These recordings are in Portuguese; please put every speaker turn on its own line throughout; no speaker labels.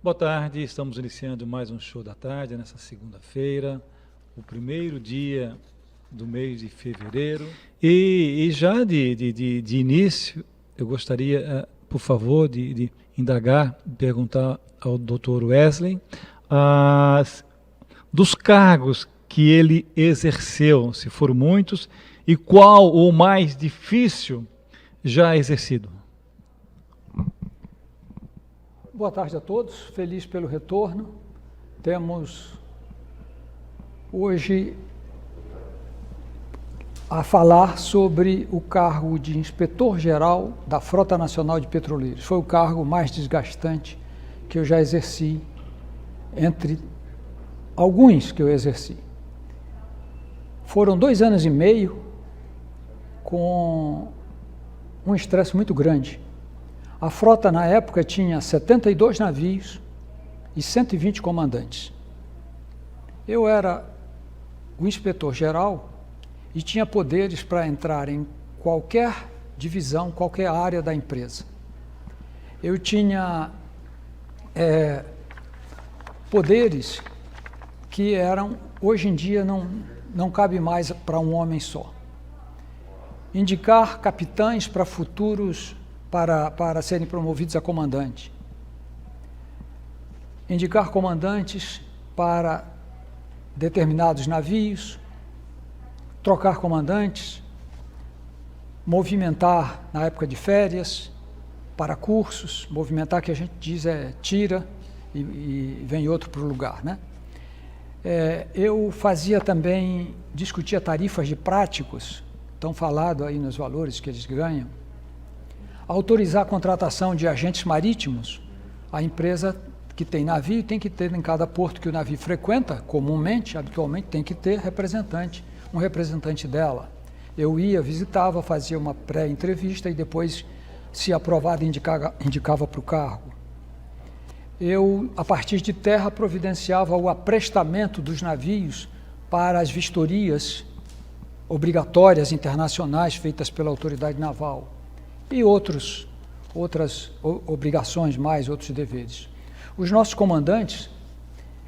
Boa tarde, estamos iniciando mais um show da tarde nessa segunda-feira, o primeiro dia do mês de fevereiro. E já de início, eu gostaria, por favor, de indagar, perguntar ao Dr. Wesley dos cargos que ele exerceu, se foram muitos, e qual o mais difícil já exercido.
Boa tarde a todos, feliz pelo retorno. Temos hoje a falar sobre o cargo de inspetor-geral da Frota Nacional de Petroleiros. Foi o cargo mais desgastante que eu já exerci, entre alguns que eu exerci. Foram 2 anos e meio com um estresse muito grande. A frota, na época, tinha 72 navios e 120 comandantes. Eu era o inspetor-geral e tinha poderes para entrar em qualquer divisão, qualquer área da empresa. Eu tinha poderes que hoje em dia, não cabe mais para um homem só. Indicar capitães para futuros para serem promovidos a comandante. Indicar comandantes para determinados navios, trocar comandantes, movimentar na época de férias, para cursos, movimentar que a gente diz tira e vem outro para o lugar, né? Eu fazia também, discutia tarifas de práticos, estão falado aí nos valores que eles ganham, autorizar a contratação de agentes marítimos. A empresa que tem navio tem que ter em cada porto que o navio frequenta, comumente, habitualmente, tem que ter um representante dela. Eu ia, visitava, fazia uma pré-entrevista e depois, se aprovado, indicava para o cargo. Eu, a partir de terra, providenciava o aprestamento dos navios para as vistorias obrigatórias internacionais feitas pela autoridade naval. E outras obrigações mais, outros deveres. Os nossos comandantes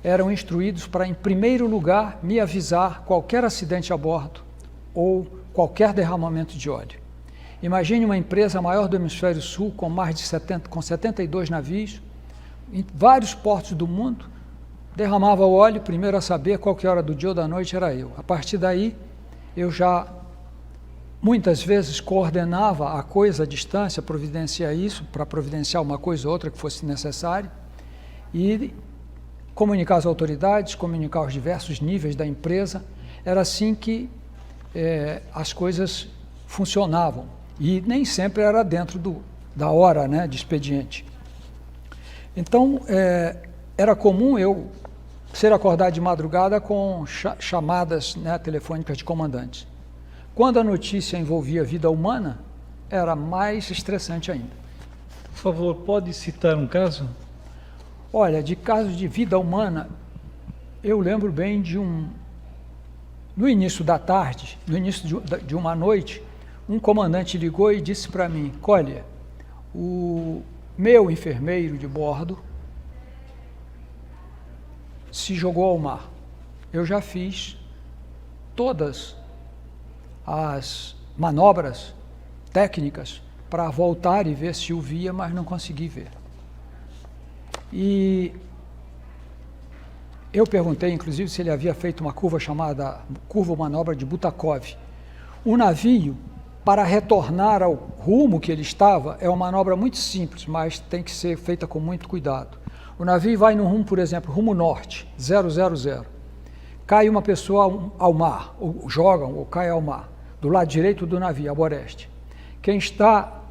eram instruídos para, em primeiro lugar, me avisar qualquer acidente a bordo ou qualquer derramamento de óleo. Imagine uma empresa maior do Hemisfério Sul, com 72 navios, em vários portos do mundo, derramava o óleo, primeiro a saber qualquer hora do dia ou da noite era eu. A partir daí, eu já muitas vezes coordenava a coisa à distância, providenciar isso, para providenciar uma coisa ou outra que fosse necessária, e comunicar às autoridades, comunicar aos diversos níveis da empresa. Era assim que as coisas funcionavam, e nem sempre era dentro da hora, né, de expediente. Então, era comum eu ser acordado de madrugada com chamadas, né, telefônicas de comandantes. Quando a notícia envolvia vida humana, era mais estressante ainda.
Por favor, pode citar um caso?
Olha, de casos de vida humana, eu lembro bem no início da tarde, no início de uma noite, um comandante ligou e disse para mim: Collier, o meu enfermeiro de bordo se jogou ao mar. Eu já fiz todas as manobras técnicas para voltar e ver se o via, mas não consegui ver. E eu perguntei, inclusive, se ele havia feito uma curva chamada curva manobra de Butakov. O navio, para retornar ao rumo que ele estava, é uma manobra muito simples, mas tem que ser feita com muito cuidado. O navio vai no rumo, por exemplo, rumo norte, 000. Cai uma pessoa ao mar, ou jogam, ou cai ao mar, do lado direito do navio, a boreste. Quem está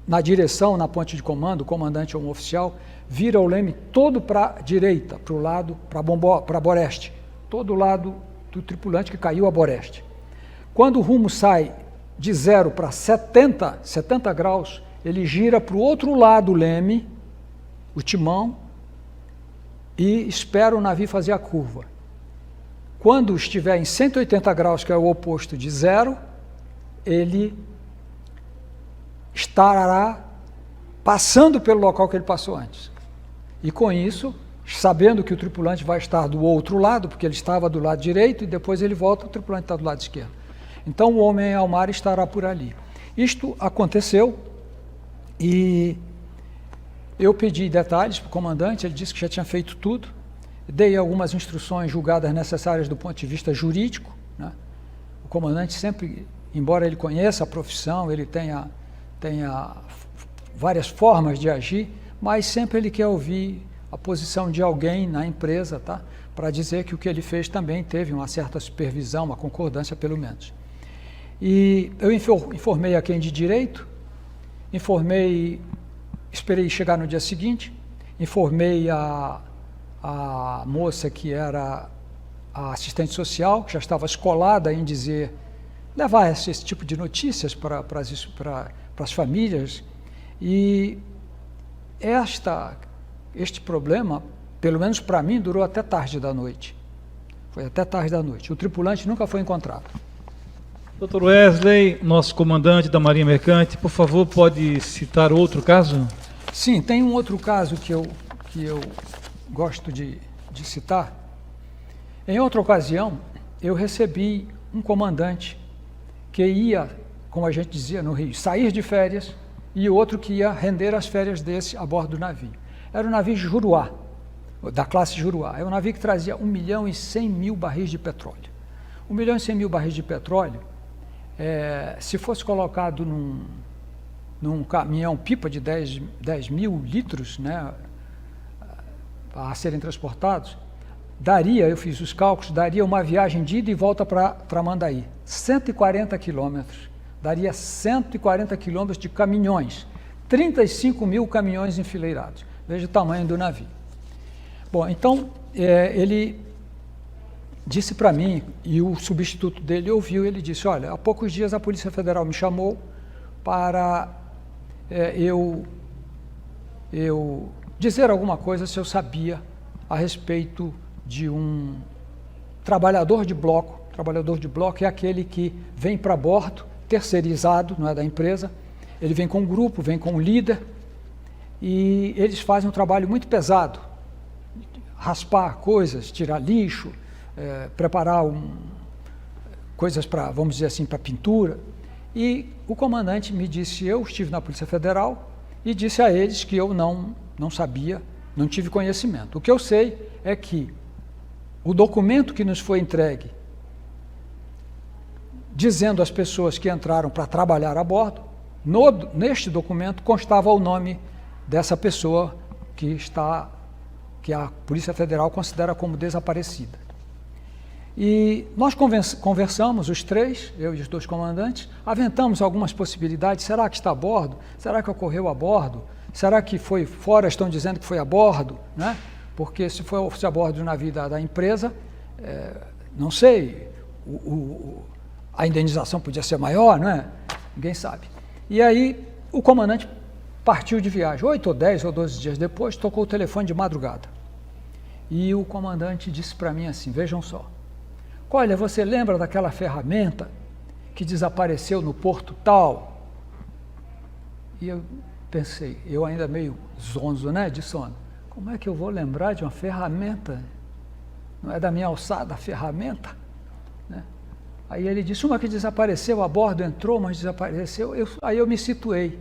na direção, na ponte de comando, o comandante ou um oficial, vira o leme todo para a direita, para o lado, para a boreste, todo o lado do tripulante que caiu a boreste. Quando o rumo sai de 0 para 70 graus, ele gira para o outro lado o leme, o timão, e espera o navio fazer a curva. Quando estiver em 180 graus, que é o oposto de 0, ele estará passando pelo local que ele passou antes. E com isso, sabendo que o tripulante vai estar do outro lado, porque ele estava do lado direito, e depois ele volta, o tripulante está do lado esquerdo. Então o homem ao mar estará por ali. Isto aconteceu e eu pedi detalhes para o comandante, ele disse que já tinha feito tudo, dei algumas instruções julgadas necessárias do ponto de vista jurídico, né? O comandante sempre, embora ele conheça a profissão, ele tenha várias formas de agir, mas sempre ele quer ouvir a posição de alguém na empresa, tá? Para dizer que o que ele fez também teve uma certa supervisão, uma concordância pelo menos. E eu informei a quem de direito, esperei chegar no dia seguinte, informei a moça que era a assistente social, que já estava escolada em levar esse tipo de notícias para as famílias, e este problema, pelo menos para mim, durou até tarde da noite. Foi até tarde da noite. O tripulante nunca foi encontrado.
Dr. Wesley, nosso comandante da Marinha Mercante, por favor, pode citar outro caso?
Sim, tem um outro caso que eu gosto de citar. Em outra ocasião, eu recebi um comandante que ia, como a gente dizia no Rio, sair de férias, e outro que ia render as férias desse a bordo do navio. Era o navio Juruá, da classe Juruá. É um navio que trazia 1.100.000 barris de petróleo. 1.100.000 barris de petróleo, se fosse colocado num caminhão-pipa de 10 mil litros, né, a serem transportados, eu fiz os cálculos, daria uma viagem de ida e volta para Tramandaí, 140 quilômetros. Daria 140 quilômetros de caminhões, 35.000 caminhões enfileirados. Veja o tamanho do navio. Bom, então, ele disse para mim, e o substituto dele ouviu, ele disse, olha, há poucos dias a Polícia Federal me chamou para eu dizer alguma coisa se eu sabia a respeito de um trabalhador de bloco. Trabalhador de bloco é aquele que vem para bordo, terceirizado, não é da empresa, ele vem com um grupo, vem com um líder, e eles fazem um trabalho muito pesado, raspar coisas, tirar lixo, preparar coisas para, vamos dizer assim, para pintura. E o comandante me disse, eu estive na Polícia Federal e disse a eles que eu não sabia, não tive conhecimento. O que eu sei é que o documento que nos foi entregue, dizendo às pessoas que entraram para trabalhar a bordo, neste documento constava o nome dessa pessoa que a Polícia Federal considera como desaparecida. E nós conversamos, os três, eu e os dois comandantes, aventamos algumas possibilidades. Será que está a bordo? Será que ocorreu a bordo? Será que foi fora? Estão dizendo que foi a bordo, né? Porque se fosse a bordo do navio da empresa, não sei, a indenização podia ser maior, não é? Ninguém sabe. E aí o comandante partiu de viagem, 8 ou 10 ou 12 dias depois, tocou o telefone de madrugada. E o comandante disse para mim assim, vejam só, olha, você lembra daquela ferramenta que desapareceu no porto tal? E eu pensei, eu ainda meio zonzo, né, de sono, como é que eu vou lembrar de uma ferramenta? Não é da minha alçada a ferramenta? Né? Aí ele disse, uma que desapareceu a bordo, entrou, mas desapareceu. Aí eu me situei.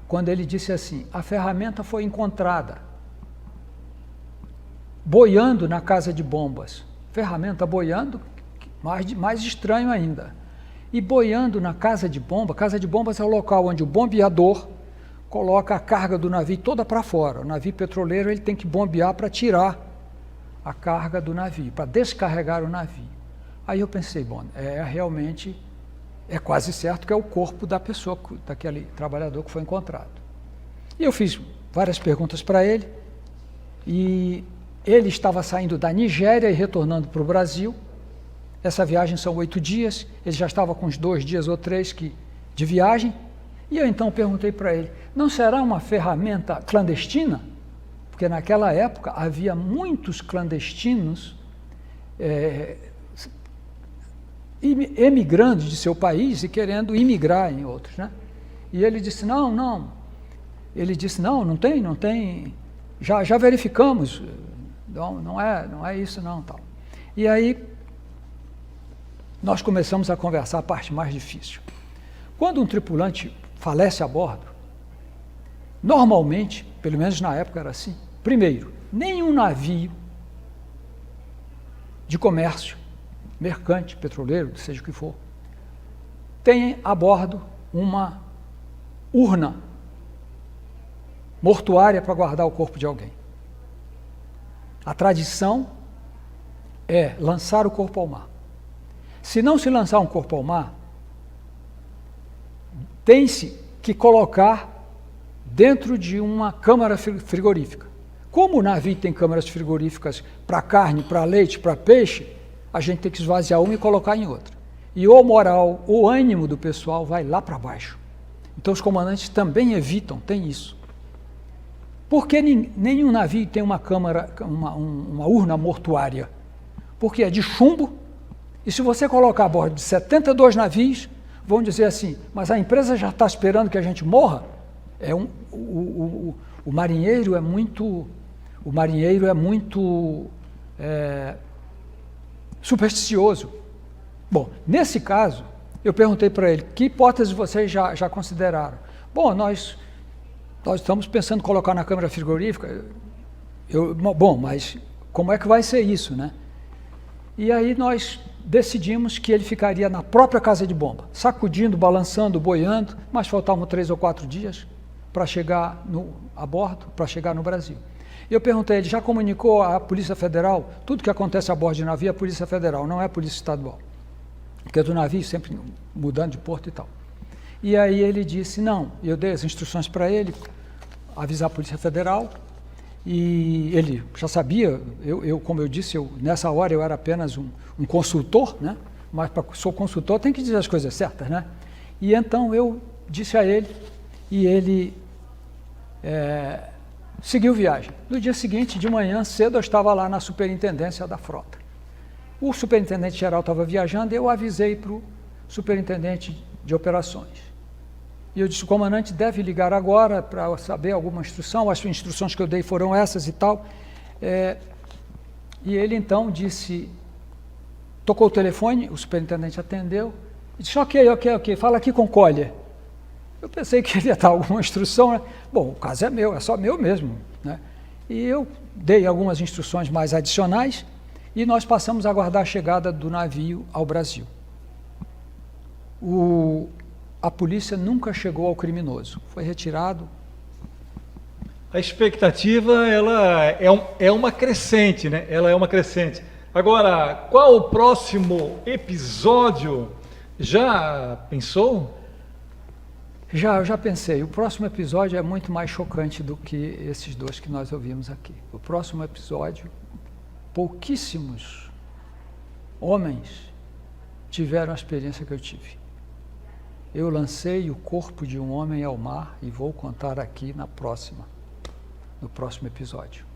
Quando ele disse assim, a ferramenta foi encontrada, boiando na casa de bombas. Ferramenta boiando, mais estranho ainda. E boiando na casa de bombas é o local onde o bombeador coloca a carga do navio toda para fora. O navio petroleiro ele tem que bombear para tirar a carga do navio, para descarregar o navio. Aí eu pensei, bom, realmente é quase certo que é o corpo da pessoa, daquele trabalhador que foi encontrado. E eu fiz várias perguntas para ele, e ele estava saindo da Nigéria e retornando para o Brasil. Essa viagem são 8 dias, ele já estava com uns 2 dias ou 3 de viagem, e eu então perguntei para ele, não será uma ferramenta clandestina? Porque naquela época havia muitos clandestinos emigrando de seu país e querendo imigrar em outros, né? E ele disse, não tem já verificamos, não é isso não, tal. E aí nós começamos a conversar a parte mais difícil. Quando um tripulante falece a bordo, normalmente, pelo menos na época era assim, primeiro, nenhum navio de comércio, mercante, petroleiro, seja o que for, tem a bordo uma urna mortuária para guardar o corpo de alguém. A tradição é lançar o corpo ao mar. Se não se lançar um corpo ao mar, tem-se que colocar dentro de uma câmara frigorífica. Como o navio tem câmaras frigoríficas para carne, para leite, para peixe, a gente tem que esvaziar uma e colocar em outra. E o moral, o ânimo do pessoal vai lá para baixo. Então os comandantes também evitam, tem isso. Por que nenhum navio tem uma câmara, uma urna mortuária? Porque é de chumbo, e se você colocar a bordo de 72 navios, vão dizer assim, mas a empresa já está esperando que a gente morra? O marinheiro é muito supersticioso. Bom, nesse caso, eu perguntei para ele, que hipótese vocês já consideraram? Bom, nós estamos pensando em colocar na câmara frigorífica. Bom, mas como é que vai ser isso, né? E aí nós decidimos que ele ficaria na própria casa de bomba, sacudindo, balançando, boiando, mas faltavam 3 ou 4 dias para chegar a bordo, para chegar no Brasil. E eu perguntei, ele já comunicou à Polícia Federal? Tudo que acontece a bordo de navio é a Polícia Federal, não é a Polícia Estadual. Porque do navio sempre mudando de porto e tal. E aí ele disse, não, eu dei as instruções para ele, avisar a Polícia Federal, e ele já sabia, como eu disse, nessa hora eu era apenas um consultor, né? Mas para sou consultor tem que dizer as coisas certas, né? E então eu disse a ele, e ele seguiu viagem. No dia seguinte, de manhã cedo, eu estava lá na superintendência da frota. O superintendente geral estava viajando e eu avisei para o superintendente de operações. E eu disse, o comandante deve ligar agora para saber alguma instrução, as instruções que eu dei foram essas e tal. E ele então disse, tocou o telefone, o superintendente atendeu, e disse, ok, fala aqui com o Collier. Eu pensei que ele ia dar alguma instrução, né? Bom, o caso é meu, é só meu mesmo, né? E eu dei algumas instruções mais adicionais, e nós passamos a aguardar a chegada do navio ao Brasil. A polícia nunca chegou ao criminoso, foi retirado.
A expectativa, ela é uma crescente, né? Ela é uma crescente. Agora, qual o próximo episódio? Já pensou?
Eu já pensei. O próximo episódio é muito mais chocante do que esses dois que nós ouvimos aqui. O próximo episódio, pouquíssimos homens tiveram a experiência que eu tive. Eu lancei o corpo de um homem ao mar e vou contar aqui no próximo episódio.